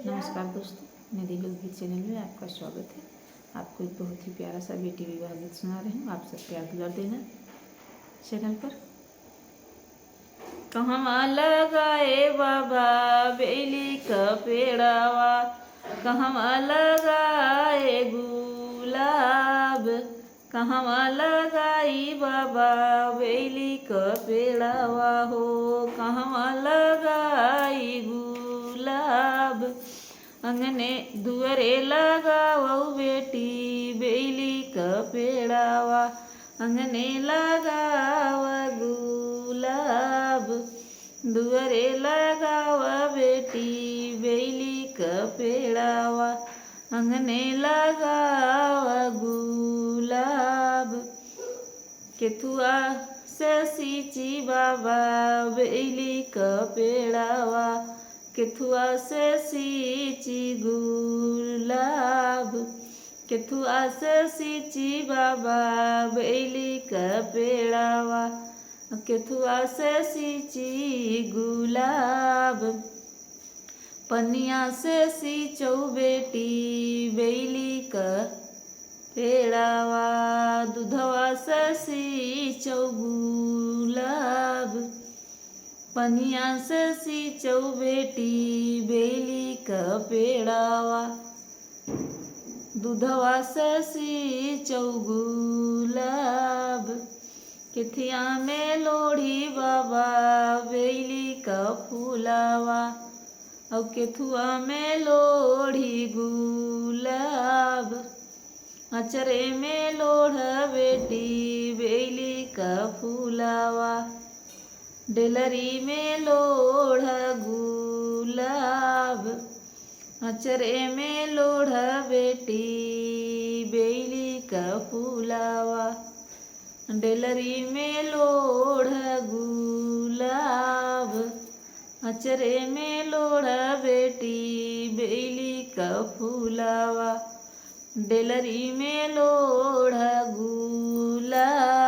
नमस्कार दोस्तों, निधि लोकगीत चैनल में आपका स्वागत है। आपको एक बहुत ही प्यारा सा बेटी विवाह गीत सुना रही हूँ। आप सब प्यार दुलार देना चैनल पर। कहवा लगाए बाबा बेली का पेड़ावा, कहवा लगाए गुलाब, कहवा लगाई बाबा बेली का पेड़ावा हो, कहवा लगाई गुलाब। अंगने दुअरे लगावो बेटी बेली का पेड़ावा, अंगने लगाव गुलाब, दुअरे लगाव बेटी बेली का पेड़ावा, अंगने लगाव गुलाब। केथुआ से सींची बाबा बेली का पेड़ावा, केथुआ से सींची गुलाब, केथुआ से सींची बाबा बेली का पेड़ावा, केथुआ से सींची गुलाब। पनिया से सींचो बेटी बेली का पेड़ावा, दूधवा से सींचो गुलाब, पनिया से सींचो बेटी बेली का पेड़ावा, दूधवा से सींचो गुलाब। केथिया में लोढ़ी बाबा बेली का फूलावा, और केथुआ में लोढ़ी गुलाब, अचरे में लोढ़ बेटी बेली का फूलावा, डेलरी में लोढ़ गुलाब, अचरे में लोढ़ बेटी बेली का फूलावा, डेलरी में लोढ़ गुलाब, अचरे में लोढ़ बेटी बेली का फूलावा, डेलरी में लोढ़ गुलाब।